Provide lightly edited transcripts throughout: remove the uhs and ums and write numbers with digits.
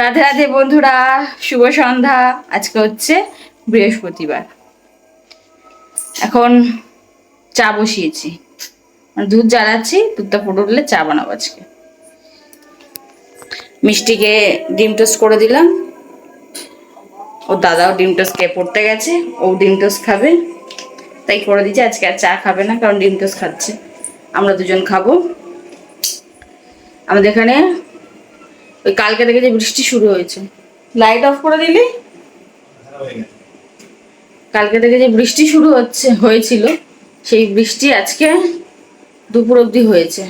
রাধে রাধে বন্ধুরা, শুভ সন্ধ্যা। আজকে হচ্ছে বৃহস্পতিবার। এখন চা বসিয়েছি, মানে দুধ জ্বালাচ্ছি। দুধটা ফুটে উঠলে চা বানাবো আজকে। মিষ্টিকে ডিম টোস্ট করে দিলাম। ওর দাদাও ডিম টোস্ট খেয়ে পড়তে গেছে, ও ডিম টোস্ট খাবে তাই করে দিচ্ছি। আজকে আর চা খাবে না, কারণ ডিম টোস্ট খাচ্ছে। আমরা দুজন খাবো। আমাদের এখানে ওই কালকে থেকে যে বৃষ্টি শুরু হয়েছে। লাইট অফ করে দিলি। কালকে থেকে যে বৃষ্টি শুরু হয়েছিল, সেই বৃষ্টি আজকে দুপুর অবধি হয়েছে।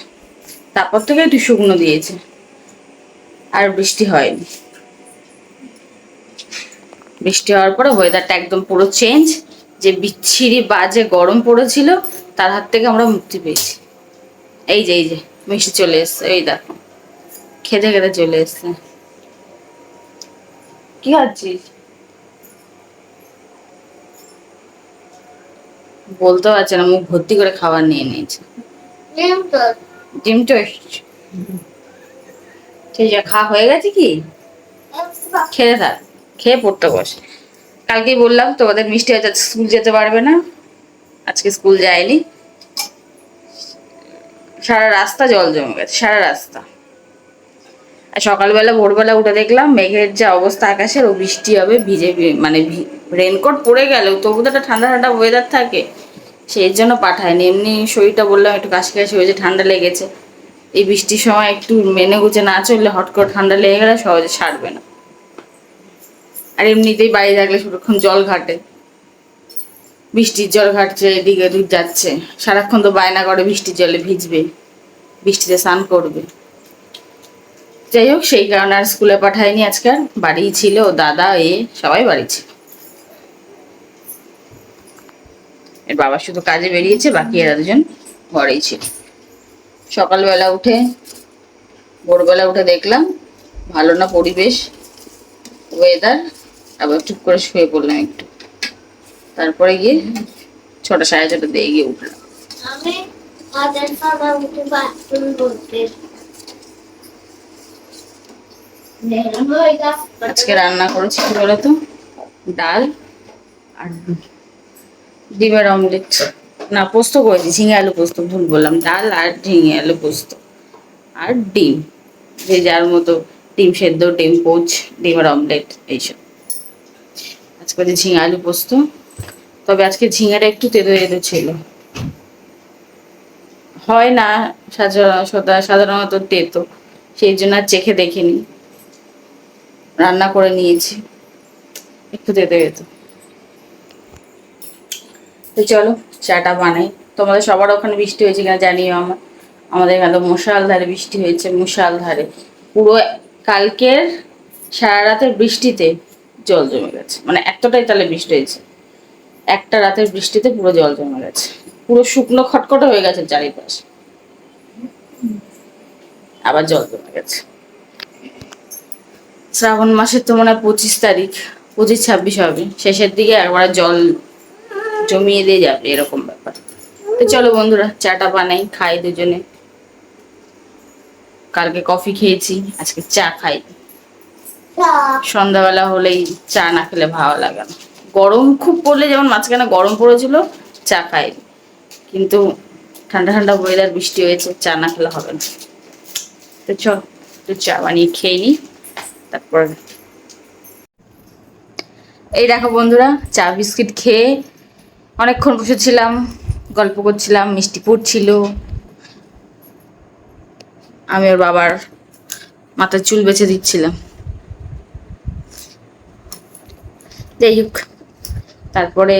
তারপর থেকে একটু শুকনো দিয়েছে, আর বৃষ্টি হয়নি। বৃষ্টি হওয়ার পরে ওয়েদারটা একদম পুরো চেঞ্জ। যে বিচ্ছিরি বাজে গরম পড়েছিল, তার হাত থেকে আমরা মুক্তি পেয়েছি। এই যে মিষ্টি চলে এসছে, এই দেখো খেতে খেতে চলে এসছে। কি খাচ্ছিস? বলতে পারছে না, মুখ ভর্তি করে খাবার নিয়ে নিয়েছে। ডিম টোস্ট। ঠিক আছে, খাওয়া হয়ে গেছে কি? খেয়ে থাক, খেয়ে পড়তে বস। কালকেই বললাম তোমাদের মিষ্টি হয়তো স্কুল যেতে পারবে না। আজকে স্কুল যায়নি। সারা রাস্তা জল জমে গেছে, সারা রাস্তা। আর সকালবেলা ভোরবেলা উঠে দেখলাম মেঘের যে অবস্থা আকাশের, ও বৃষ্টি হবে। মানে রেনকোট পরে গেলেও তবু তো একটা ঠান্ডা ঠান্ডা ওয়েদার থাকে, সেই জন্য পাঠায়নি। এমনি শরীরটা বললাম একটু কাশি কাশি হয়েছে, ঠান্ডা লেগেছে। এই বৃষ্টির সময় একটু মেনে গুছে না চললে হট করে ঠান্ডা লেগে গেলে সহজে ছাড়বে না। আর এমনিতেই বাড়ি থাকলে সারাক্ষণ জল ঘাটে, বৃষ্টির জল ঘাটছে, এদিকে ওদিক যাচ্ছে। সারাক্ষণ তো বায়না করে বৃষ্টির জলে ভিজবে, বৃষ্টিতে স্নান করবে। যাই হোক, সেই কারণে আর স্কুলে পাঠায়নি। আজকাল বাড়িই ছিল, ও দাদা সবাই বাড়ি ছিল। এর বাবা শুধু কাজে বেরিয়েছে, বাকি এরা দুজন ঘরেই ছিল। সকালবেলা উঠে ভোরবেলা উঠে দেখলাম ভালো না পরিবেশ, ওয়েদার। আবার চুপ করে শুয়ে পড়লাম একটু। তারপরে গিয়ে 6টা সাড়ে 6টা দিয়ে গিয়ে উঠলাম। আজকে রান্না করেছি কি বলতো, ডাল আর ডিমের অমলেট। না, পোস্ত করেছি, ঝিঙে আলু পোস্ত। ভুল বললাম, ডাল আর ঝিঙে আলু পোস্ত আর ডিম, যে যার মতো। ডিম সেদ্ধ, ডিম পোচ, ডিমের অমলেট, এইসব। আজকে যে ঝিঙে আলু পোস্ত। তবে আজকে ঝিঙেটা একটু তেতো তেতো ছিল। হয় না সাধারণত তেতো, সেই জন্য আর চেখে দেখিনি, রান্না করে নিয়েছি। একটু তেতো তেতো। তো চলো চাটা বানাই। তোমাদের সবার ওখানে বৃষ্টি হয়েছে কিনা জানিও। আমাদের এখানে মুষলধারে বৃষ্টি হয়েছে, মুষলধারে। পুরো কালকের সারা রাতের বৃষ্টিতে জল জমে গেছে, মানে এতটাই তাহলে বৃষ্টি হয়েছে। একটা রাতের বৃষ্টিতে পুরো জল জমে গেছে, পুরো শুকনো খটখটে হয়ে গেছে চারিপাশ। আবার জল জমে গেছে। শ্রাবণ মাসের তো মনে হয় 25 তারিখ, 25-26 হবে, শেষের দিকে একবার জল জমিয়ে দিয়ে যাবে, এরকম ব্যাপার। তো চলো বন্ধুরা, চাটা বানাই, খাই দুজনে। কালকে কফি খেয়েছি, আজকে চা খাই। সন্ধ্যাবেলা হলেই চা না খেলে ভালো লাগে না। গরম খুব পড়লে, যেমন মাঝখানে গরম পড়েছিল, চা খাই। কিন্তু ঠান্ডা ঠান্ডা ওয়েদার, বৃষ্টি হয়েছে, চা না খেলে হবে না। তো চল একটু চা বানিয়ে খেয়ে নিই, তারপর। এই দেখো বন্ধুরা, চা বিস্কিট খেয়ে অনেকক্ষণ বসেছিলাম, গল্প করছিলাম, মিষ্টি পড়ছিল। আমি ওর বাবার মাথার চুল বেছে দিচ্ছিলাম। যাই হোক, তারপরে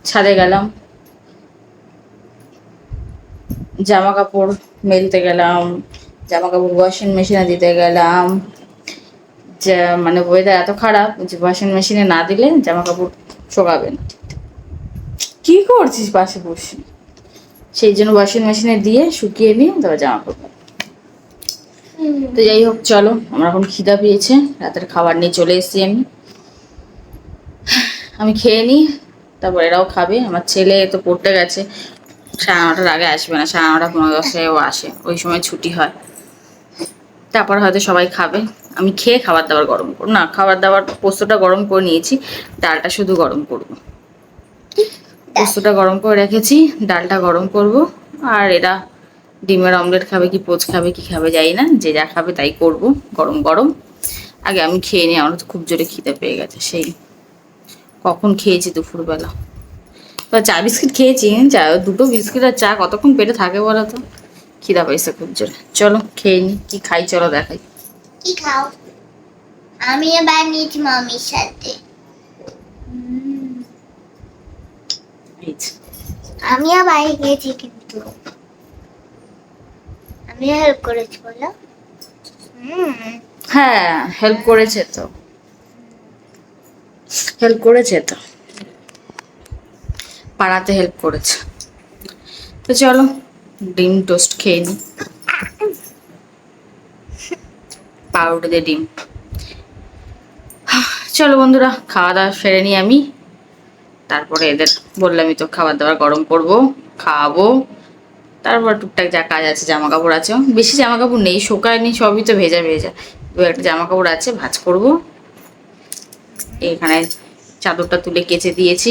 ছাদে গেলাম, জামা কাপড় মেলতে গেলাম, জামা কাপড় ওয়াশিং মেশিনে দিতে গেলাম। যে মানে ওয়েদার এত খারাপ যে ওয়াশিং মেশিনে না দিলে জামা কাপড় শোকাবে না। কি করছিস পাশে বসে? সেই জন্য ওয়াশিং মেশিনে দিয়ে শুকিয়ে নিয়ে তারপর জামা কাপড়। তো যাই হোক, চলো, আমরা এখন খিদা পেয়েছে, রাতের খাবার নিয়ে চলে এসেছি। আমি খেয়ে নিই, তারপর এরাও খাবে। আমার ছেলে তো পড়তে গেছে, 9:30-র আগে আসবে না, 9:30-15-10 ও আসে, ওই সময় ছুটি হয়। তারপর হয়তো সবাই খাবে। আমি খেয়ে খাবার দাবার গরম করবো, না খাবার দাবার পোস্তটা গরম করে নিয়েছি, ডালটা শুধু গরম করব। পোস্তটা গরম করে রেখেছি, ডালটা গরম করব। আর এরা ডিমের অমলেট খাবে কি পোচ খাবে কি খাবে জানি না, যে যা খাবে তাই করব গরম গরম। আগে আমি খেয়ে নিই, আমার তো খুব জোরে খিদে পেয়ে গেছে, সেই কখন খেয়েছি দুপুরবেলা। তো চা বিস্কিট খেয়েছি, চা 2টো বিস্কিট আর চা কতক্ষণ পেটে থাকে বলো তো। খিদা পাইছে খুব জোরে, চলো খেয়ে নি, কি খাই চলো দেখাই। কি খাও? আমি এবার নিয়েছি মামির সাথে। আমিও বাইরে গিয়েছি, কিন্তু আমি হেল্প করেছি বলো। হ্যাঁ হেল্প করেছে তো, হেল্প করেছে তো, পাড়াতে হেল্প করেছে। তো চলো ডিম টোস্ট খেয়ে নি, পাউরুটি দিয়ে ডিম। চলো বন্ধুরা খাওয়া দাওয়া সেরে নিই আমি, তারপরে এদের বললামই তো খাবার দাবার গরম করব, খাওয়াবো। তারপর টুকটাক যা কাজ আছে, জামা কাপড় আছে, বেশি জামা কাপড় নেই, শোকায়নি, সবই তো ভেজা ভেজা। 2-একটা জামা কাপড় আছে, ভাঁজ করব। এখানে চাদরটা তুলে কেচে দিয়েছি,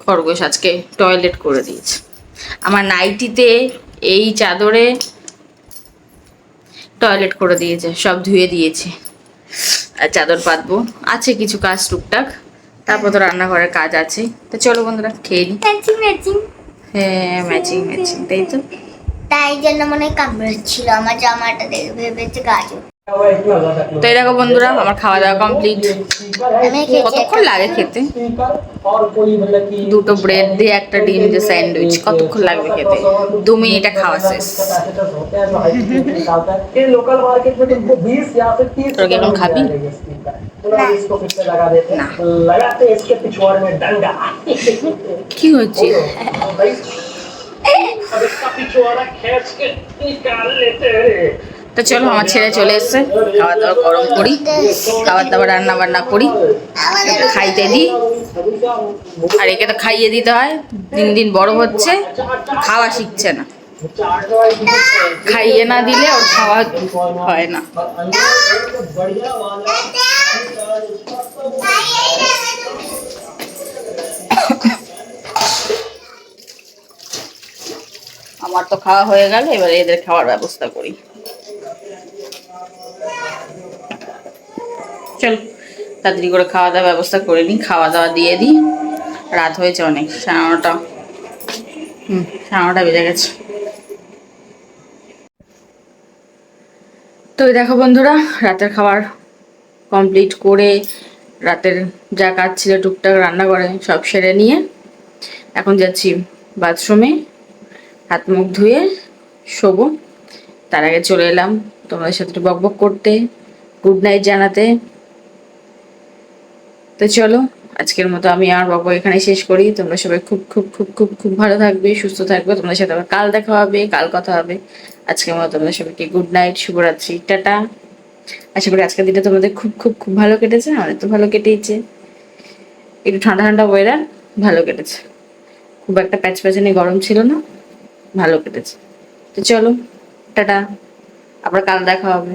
খরগোশ আজকে টয়লেট করে দিয়েছে আমার নাইটিতে, এই চাদরে টয়লেট করে দিয়েছে, সব ধুয়ে দিয়েছি। আর চাদর পাতবো, আছে কিছু কাজ টুকটাক, তারপর তো রান্নাঘরের কাজ আছে। তো চলো বন্ধুরা খেয়ে নিই। Matching matching. হ্যাঁ ম্যাচিং ম্যাচিং, তাই তো। তাই জন্য মনে হয় কামড়াচ্ছিল আমার জামাটা, দেখে ভেবেছে গাজর। তো এই দেখো বন্ধুরা আমার খাওয়া দাওয়া কমপ্লিট। আমি খেয়েছি। কতক্ষণ লাগে খেতে? 2টো ব্রেড দিয়ে একটা ডিম দিয়ে স্যান্ডউইচ, কতক্ষণ লাগবে খেতে? 2 মিনিটে খাওয়া শেষ। তোর কি এখন খাবি? না। কি হচ্ছে? তো চলো আমার ছেলে চলে এসছে, খাওয়া দাওয়া গরম করি, খাবার দাবার রান্না বান্না করি, একে খাইতে দিই। আর একে তো খাইয়ে দিতে হয়, দিন দিন বড় হচ্ছে, খাওয়া শিখছে না, খাইয়ে না দিলে ওর খাওয়া হয় না। আমার তো খাওয়া হয়ে গেল, এবারে এদের খাওয়ার ব্যবস্থা করি। চল তাড়াতাড়ি করে খাওয়া দাওয়ার ব্যবস্থা করে নিই, খাওয়া দাওয়া দিয়ে দিই। রাত হয়েছে অনেক, 9:30। 9:30 বেজে গেছে। তো দেখো বন্ধুরা রাতের খাবার কমপ্লিট করে, রাতের যা কাজ ছিল টুকটাক রান্না করে সব সেরে নিয়ে এখন যাচ্ছি বাথরুমে, হাত মুখ ধুয়ে শোবো। তার আগে চলে এলাম তোমাদের সাথে একটু বকবক করতে, গুড নাইট জানাতে। তো চলো আজকের মতো আমি আমার বকবক এখানে শেষ করি। তোমরা সবাই খুব খুব খুব খুব খুব ভালো থাকবে, সুস্থ থাকবে। তোমাদের সাথে আবার কাল দেখা হবে, কাল কথা হবে। আজকের মতো তোমাদের সবাইকে গুড নাইট, শুভরাত্রি, টাটা। আশা করি আজকের দিনটা তোমাদের খুব খুব খুব ভালো কেটেছে, আমাদের তো ভালো কেটেইছে। একটু ঠান্ডা ঠান্ডা ওয়েদার, ভালো কেটেছে, খুব একটা প্যাচ প্যাচানি গরম ছিল না, ভালো কেটেছে। তো চলো টাটা, আবার কাল দেখা হবে।